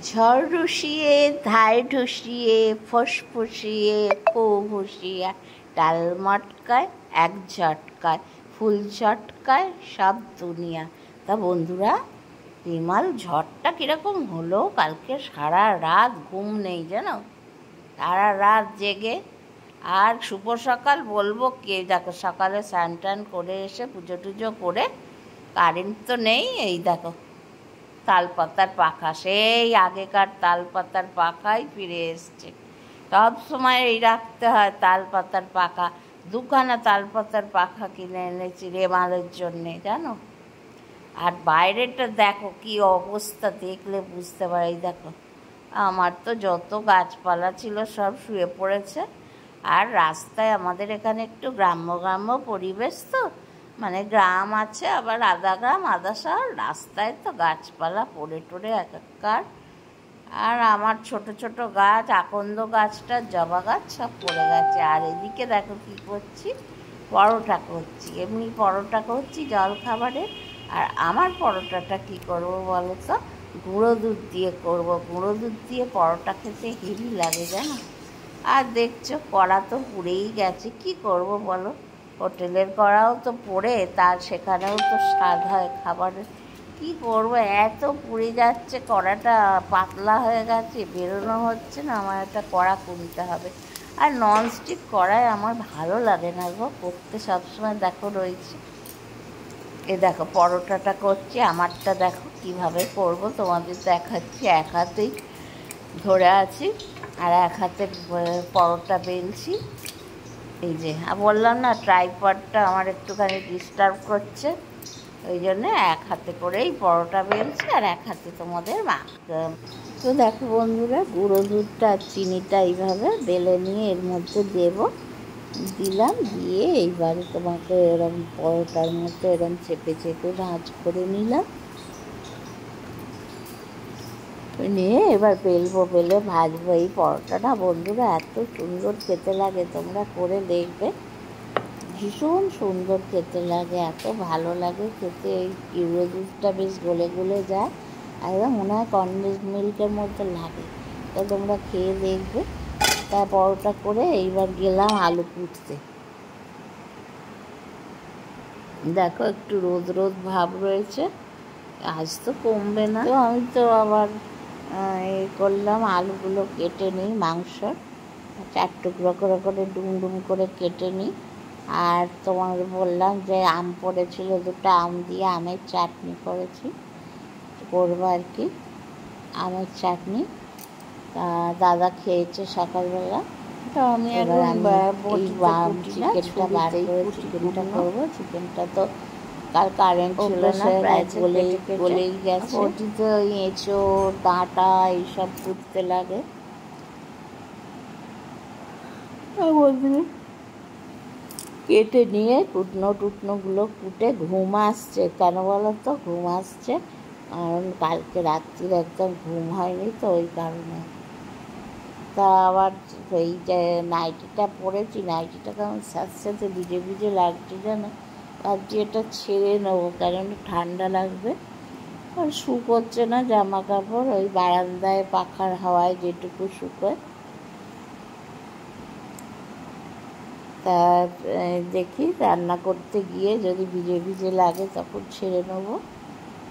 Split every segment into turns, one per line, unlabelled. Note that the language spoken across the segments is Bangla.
ঝড় রুষিয়ে ধায় ঢুসিয়ে ফসফসিয়ে খুব হুঁশিয়ে ডাল মটকায় এক ঝটকায় ফুল চটকায় সব দুনিয়া। তা বন্ধুরা, বিমাল ঝড়টা কীরকম হলো? কালকে সারা রাত ঘুম নেই জানো, সারা রাত জেগে। আর শুভ সকাল বলবো কে? দেখো সকালে স্নান টান করে এসে পুজো টুজো করে, কারেন্ট তো নেই, এই দেখো তালপাতার পাখা, সেই আগেকার তালপাতার পাখাই ফিরে এসছে। সব সময় এই রাখতে হয় তালপাতার পাখা। দুখানা তালপাতার পাখা কিনে এনেছি রেমালের জন্যে জানো। আর বাইরেটা দেখো কি অবস্থা, দেখলে বুঝতে পারি। দেখো আমার তো যত গাছপালা ছিল সব শুয়ে পড়েছে। আর রাস্তায় আমাদের এখানে একটু গ্রাম্য গ্রাম্য পরিবেশ তো, মানে গ্রাম আছে আবার আধা গ্রাম আধা শহর, রাস্তায় তো গাছপালা পড়ে টড়ে একাকার। আর আমার ছোট ছোট গাছ, আকন্দ গাছটা, জবা গাছ সব পড়ে গেছে। আর এদিকে দেখো কী করছি, পরোটা করছি। এমনি পরোটা করছি জল খাবারে। আর আমার পরোটাটা কি করব বলো তো, গুঁড়ো দুধ দিয়ে করব। গুঁড়ো দুধ দিয়ে পরোটা খেতে হেভি লাগে জানো। আর দেখছো কড়া তো পুড়েই গেছে, কি করব বলো। হোটেলের কড়াও তো পোড়ে, তার সেখানেও তো স্বাদ হয় খাবারের। কি করব, এত পুড়ে যাচ্ছে, কড়াটা পাতলা হয়ে গেছে, বেরোনো হচ্ছে না। আমার একটা কড়া কিনতে হবে। আর ননস্টিক কড়াই আমার ভালো লাগে না গো করতে, সবসময় দেখো রয়েছে। এ দেখো পরোটাটা করছি, আমারটা দেখো কিভাবে করব তোমাদের দেখাচ্ছি। এক হাতেই ধরে আছি আর এক হাতে পরোটা বেলছি। এই যে বললাম না, ট্রাইপডটা আমার একটুখানি ডিস্টার্ব করছে, ওই জন্যে এক হাতে করেই পরোটা বেলছি আর এক হাতে তোমাদের তো দেখো বন্ধুরা, গুঁড়ো দুধটা আর চিনিটা এইভাবে বেলে নিয়ে এর মধ্যে দিলাম, দিয়ে এইবারে তোমাকে এরকম পরোটার মতো এরকম চেপে চেপে ভাঁজ করে নিলাম, নিয়ে এবার বেলবো, বেলে ভাজবো। এই পরোটাটা বন্ধুরা এত সুন্দর খেতে লাগে, তোমরা করে দেখবে, ভীষণ সুন্দর খেতে লাগে, এত ভালো লাগে খেতে। এই গুঁড়ো দুধটা বেশ গলে গলে যায়, একদম মনে হয় কনডেন্স মিল্কের মতো লাগে। তা তোমরা খেয়ে দেখবে। তা পরোটা করে এইবার গেলাম আলু কুটতে। দেখো একটু রোদ রোদ ভাব রয়েছে, আজ তো কমবে না। তো আমি তো আবার করলাম, আলুগুলো কেটে নিই, মাংস 4 টুকরো করে করে ডুম ডুম করে কেটে নিই। আর তোমার বললাম যে আম পড়েছিল, 2টা আম দিয়ে আমের চাটনি করবো আর কি, আমের চাটনি। দাদা খেয়েছে সকালবেলা। তো আমি চিকেনটা বার করে চিকেনটা করবো। চিকেনটা তো কাল কারেন্ট ছিল না, প্রায় গলেই গেছে। ওটিতে ওই এঁচোড় ডাঁটা এইসব কুটতে লাগে। কেটে নিয়ে টুকনোগুলো কুটে ঘুম আসছে। কেন বলো তো ঘুম আসছে? কারণ কালকে রাত্রির একদম ঘুম হয়নি তো, ওই কারণে। তা আবার এই যে নাইটিটা পরেছি, নাইটিটা কেমন স্যাঁতস্যাঁতে ভিজে ভিজে লাগছে জানো। ভাবছি এটা ছেড়ে নেবো, কারণ ঠান্ডা লাগবে। আর শুকোচ্ছে না জামা কাপড়, ওই বারান্দায় পাখার হাওয়ায় যেটুকু শুকোয়। তা দেখি রান্না করতে গিয়ে যদি ভিজে ভিজে লাগে তখন ছেড়ে নেবো।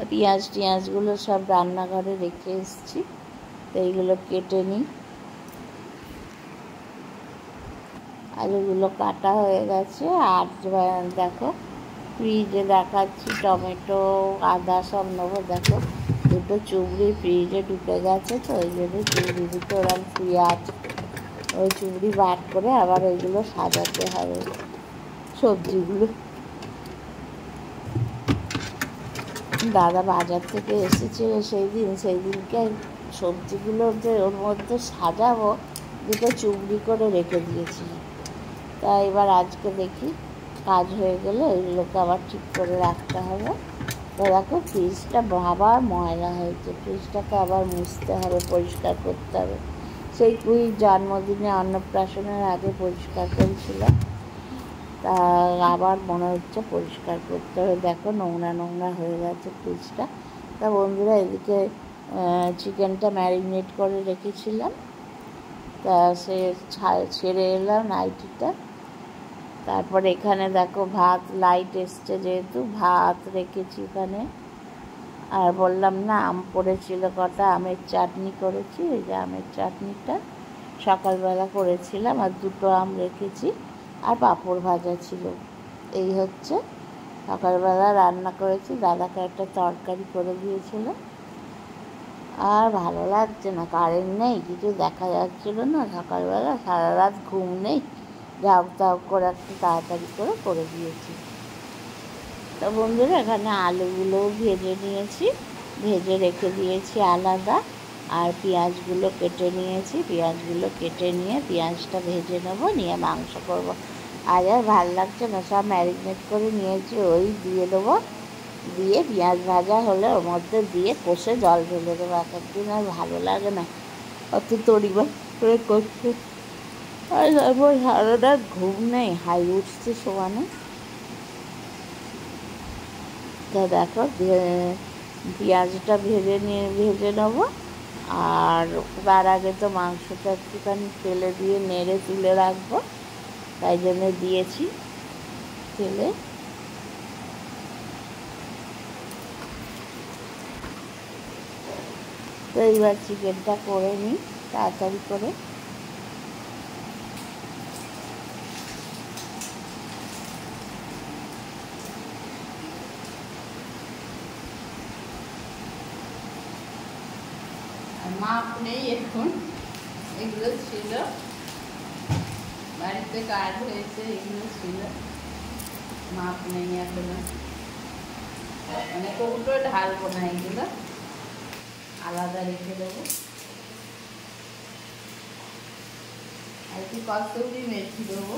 পেঁয়াজগুলো সব রান্নাঘরে রেখে এসেছি, তো এইগুলো কেটে নিই। আলুগুলো কাটা হয়ে গেছে। আর দেখো ফ্রিজে দেখাচ্ছি, টমেটো আদা সব নেবো। দেখো 2টো চুবড়ি ফ্রিজে ঢুকে গেছে, তো ওই জন্য চুবড়ি দুটো ওরকম শুয়ে আছে। ওই চুবড়ি বার করে আবার ওইগুলো সাজাতে হবে সবজিগুলো। দাদা বাজার থেকে এসেছিল সেই দিনকে সবজিগুলো যে ওর মধ্যে সাজাবো, 2টো চুবড়ি করে রেখে দিয়েছিল। তা এবার আজকে দেখি কাজ হয়ে গেলে ওইগুলোকে আবার ঠিক করে রাখতে হবে। তো দেখো ফ্রিজটা আবার ময়লা হয়েছে, ফ্রিজটাকে আবার মুছতে হবে, পরিষ্কার করতে হবে। সেই জন্মদিনে অন্নপ্রাশনের আগে পরিষ্কার করেছিলাম, তা আবার মনে হচ্ছে পরিষ্কার করতে হবে। দেখো নোংরা নোংরা হয়ে গেছে ফ্রিজটা। তা বন্ধুরা, এদিকে চিকেনটা ম্যারিনেট করে রেখেছিলাম। তা সে ছেড়ে এলাম নাইটিটা। তারপরে এখানে দেখো ভাত, লাইট এসছে যেহেতু ভাত রেখেছি এখানে। আর বললাম না আম পড়েছিল কটা, আমের চাটনি করেছি। এই যে আমের চাটনিটা সকালবেলা করেছিলাম, আর 2টো আম রেখেছি, আর পাঁপড় ভাজা ছিল। এই হচ্ছে সকালবেলা রান্না করেছি। দাদাকে একটা তরকারি করে দিয়েছিল। আর ভালো লাগছে না, কারেন্ট নেই, কিছু দেখা যাচ্ছিল না সকালবেলা, সারা রাত ঘুম নেই, ঝাউক ঝাউক করে একটু তাড়াতাড়ি করে দিয়েছি। তো বন্ধুরা এখানে আলুগুলোও ভেজে নিয়েছি, ভেজে রেখে দিয়েছি আলাদা। আর পেঁয়াজগুলো কেটে নিয়েছি, পেঁয়াজগুলো কেটে নিয়ে পেঁয়াজটা ভেজে নেবো, নিয়ে মাংস করবো। আর ভাল লাগছে না, সব ম্যারিনেট করে নিয়েছি, ওই দিয়ে দেবো। দিয়ে পেঁয়াজ ভাজা হলে ওর মধ্যে দিয়ে কষে জল ঢেলে দেবো। এক একদিন আর ভালো লাগে না অত তড়িঘড়ি করে করতে। আর তারপর সারা রাত ঘুম নেই, হাই উঠছে সমানে। তা দেখো পেঁয়াজটা ভেজে নেবো। আর তার আগে তো মাংসটা একটুখানি তেলে দিয়ে নেড়ে তুলে রাখবো, তাই জন্য দিয়েছি তেলে। তো এইবার চিকেনটা করে নিই তাড়াতাড়ি করে। মাপ নেই এখন, এগুলো ছিল বাড়িতে কাজ হয়েছে, এগুলো ছিল, মাপ নেই এখনো। মানে কৌটো ঢালবো না, এগুলো আলাদা রেখে দেবো। আর কি কস্তুরি মেথি দেবো।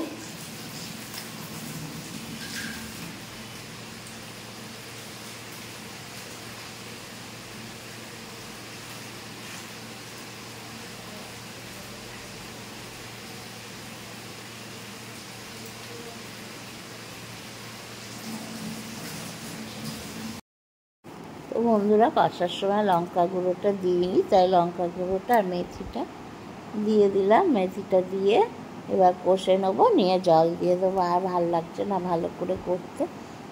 তো বন্ধুরা কষার সময় লঙ্কা গুঁড়োটা দিইনি, তাই লঙ্কা গুঁড়োটা আর মেথিটা দিয়ে দিলাম। মেথিটা দিয়ে এবার কষে নেবো, নিয়ে জল দিয়ে দেবো। আর ভাল লাগছে না ভালো করে করতে।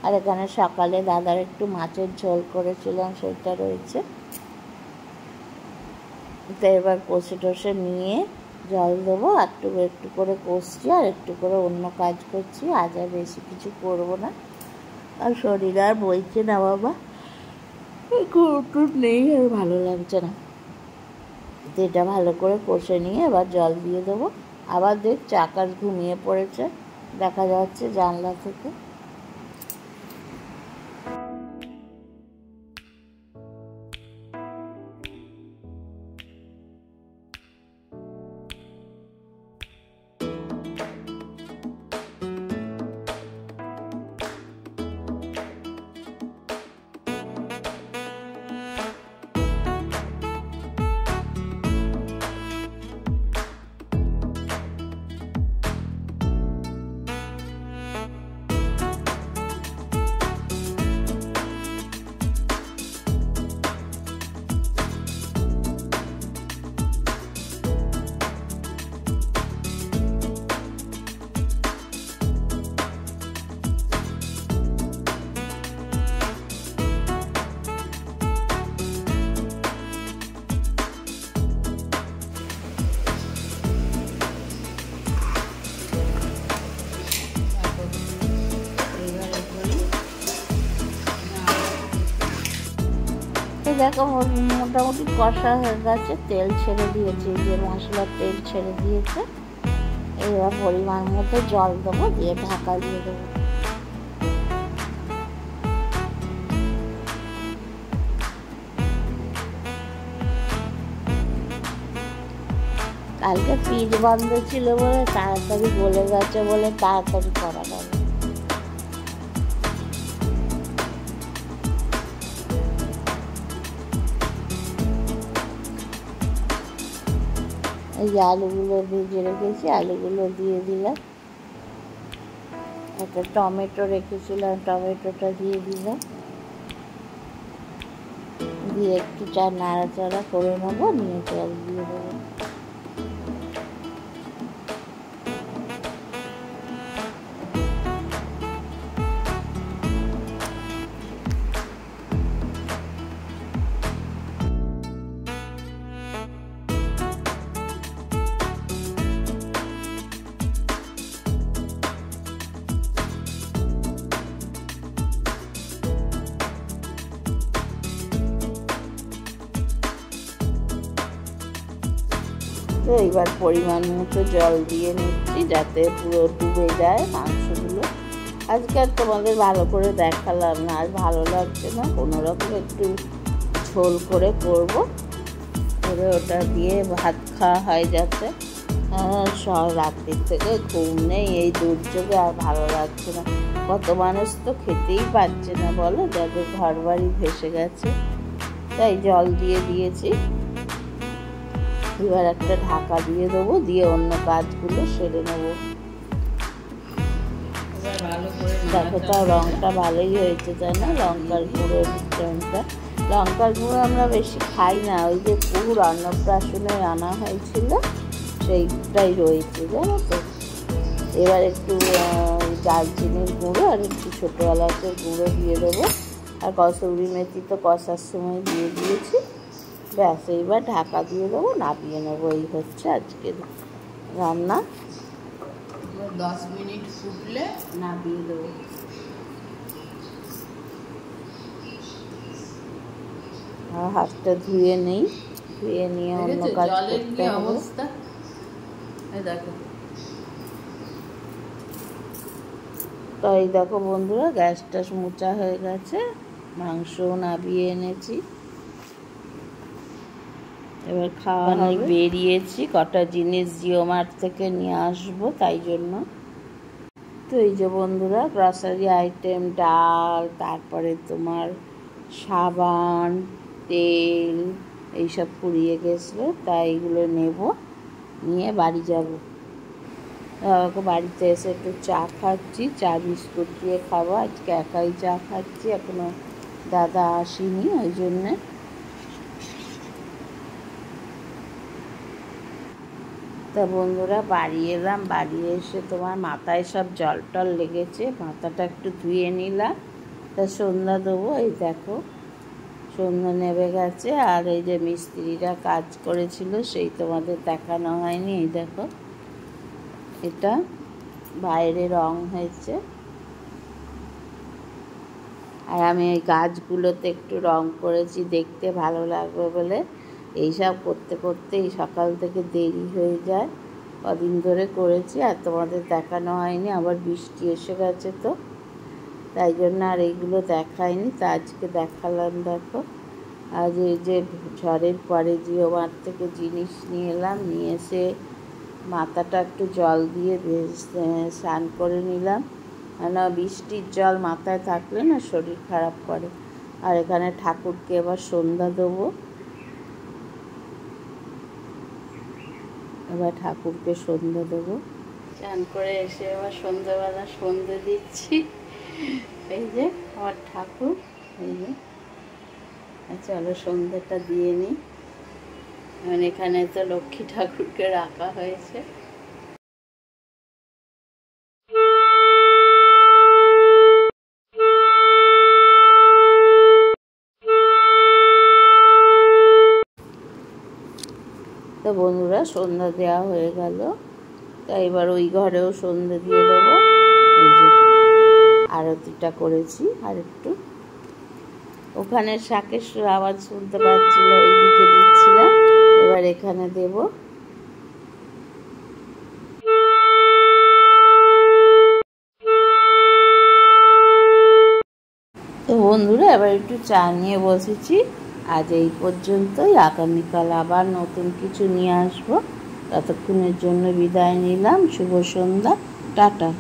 আর এখানে সকালে দাদার একটু মাছের ঝোল করেছিলাম, সেটা রয়েছে। তো এবার কষে টষে নিয়ে জল দেবো। একটু একটু করে কষছি, আর একটু করে অন্য কাজ করছি। আজ আর বেশি কিছু করবো না, আর শরীর আর বইছে না বাবা, নেই, আর ভালো লাগছে না। তো এটা ভালো করে কষে নিয়ে এবার জল দিয়ে দেবো। আবার দেখছি আকাশ ঘুমিয়ে পড়েছে, দেখা যাচ্ছে জানলা থেকে। দেখো মোটামুটি কষা হয়ে গেছে, তেল ছেড়ে দিয়েছে, যে মশলার তেল ছেড়ে দিয়েছে। এবার পরিমাণ মতো জল দেবো, দিয়ে ঢাকা দিয়ে দেবো। কালকে ফ্রিজ বন্ধ ছিল বলে তাড়াতাড়ি গলে গেছে বলে তাড়াতাড়ি করা গেল। এই যে আলুগুলো ভেজে রেখেছি, আলুগুলো দিয়ে দিলাম। একটা টমেটো রেখেছিলাম, টমেটোটা দিয়ে দিলাম। দিয়ে একটু চা নাড়াচাড়া করে নেবো, নিয়ে জল দিয়ে দেবো। তো এবার পরিমাণ মতো জল দিয়ে নিচ্ছি, যাতে পুরো ডুবে যায় মাংসগুলো। আজকে আর তোমাদের ভালো করে দেখালাম না, আর ভালো লাগছে না, কোনো রকম একটু ঝোল করে করবো, করে ওটা দিয়ে ভাত খাওয়া হয় যাতে। সব রাত্রির থেকে ঘুম নেই, এই দুর্যোগে আর ভালো লাগছে না। কত মানুষ তো খেতেই পাচ্ছে না বলো, যাদের ঘর বাড়ি ভেসে গেছে। তাই জল দিয়ে দিয়েছি, এবার একটা ঢাকা দিয়ে দেবো, দিয়ে অন্য কাজগুলো সেরে নেবো। দেখো তার রঙটা ভালোই হয়েছে, তাই না? লঙ্কার গুঁড়োর রঙটা, লঙ্কার গুঁড়ো আমরা বেশি খাই না, ওই যে পুর অন্নপ্রাশনে আনা হয়েছিল সেইটাই রয়েছে, জানো তো। এবার একটু দারচিনির গুঁড়ো আর একটু ছোটো এলাচের গুঁড়ো দিয়ে দেবো, আর কসুরি মেথি তো কষার সময় দিয়ে দিয়েছি। ব্যাস, এইবার ঢাকা দিয়ে দেবো, নামিয়ে নেবো। এই হচ্ছে আজকের রান্না।
10 মিনিট ফুটলে
নামিয়ে দেবো। আর হাতটা ধুয়ে নেই, ধুয়ে নিয়ে অন্য কাজ করতে হবে।
অবস্থা দেখো।
তো এই দেখো বন্ধুরা, গ্যাসটা মোচা হয়ে গেছে, মাংসও নামিয়ে এনেছি। এবার খাওয়া হবে। বেরিয়েছি, কটা জিনিস জিও মার্ট থেকে নিয়ে আসবো, তাই জন্য। তো এই যে বন্ধুরা, গ্রসারি আইটেম, ডাল, তারপরে তোমার সাবান, তেল, এইসব পুড়িয়ে গেছিলো, তাই এগুলো নেব, নিয়ে বাড়ি যাব। বাড়িতে এসে একটু চা খাচ্ছি, চা বিস্কুট দিয়ে খাবো। আজকে একাই চা খাচ্ছি, এখনো দাদা আসেনি, ওই জন্যে। তা বন্ধুরা, বাড়ি এলাম, বাড়ি এসে তোমার মাথায় সব জল টল লেগেছে, মাথাটা একটু ধুয়ে নিলাম। তা সন্ধ্যা দেবো, এই দেখো সন্ধ্যা নেমে গেছে। আর এই যে মিস্ত্রিরা কাজ করেছিল, সেই তোমাদের দেখানো হয়নি, এই দেখো এটা বাইরে রং হয়েছে। আর আমি এই গাছগুলোতে একটু রং করেছি, দেখতে ভালো লাগবে বলে। এইসব করতে করতে এই সকাল থেকে দেরি হয়ে যায়, কদিন ধরে করেছি আর তোমাদের দেখানো হয়নি। আবার বৃষ্টি এসে গেছে, তো তাই জন্য আর এইগুলো দেখায়নি। তা আজকে দেখালাম। দেখো, আজ এই যে ঝড়ের পরে জিও মার্ট থেকে জিনিস নিয়ে এলাম, নিয়ে এসে মাথাটা একটু জল দিয়ে স্নান করে নিলাম। কেন বৃষ্টির জল মাথায় থাকলে না শরীর খারাপ করে। আর এখানে ঠাকুরকে এবার সন্ধ্যা দেবো, এবার ঠাকুরকে সন্ধ্যা দেবো। স্নান করে এসে এবার সন্ধ্যাবেলা সন্ধ্যে দিচ্ছি। এই যে আমার ঠাকুর, এই যে। চলো সন্ধ্যাটা দিয়ে নিই। এখানে তো লক্ষ্মী ঠাকুরকে রাখা হয়েছে। তো বন্ধুরা, সন্ধ্যা দেওয়া হয়ে গেল, তাই এবার ওই ঘরেও সন্ধ্যা দিয়ে দেবো। এই যে আরতিটা করেছি, আর একটু ওখানে শাকের আওয়াজ শুনতে পাচ্ছিল, ওইদিকে দিচ্ছিলাম, এবার এখানে দেব। তো বন্ধুরা, এবার একটু চা নিয়ে বসেছি। আজ এই পর্যন্তই, আগামীকাল আবার নতুন কিছু নিয়ে আসবো। ততক্ষণের জন্য বিদায় নিলাম, শুভ সন্ধ্যা, টাটা।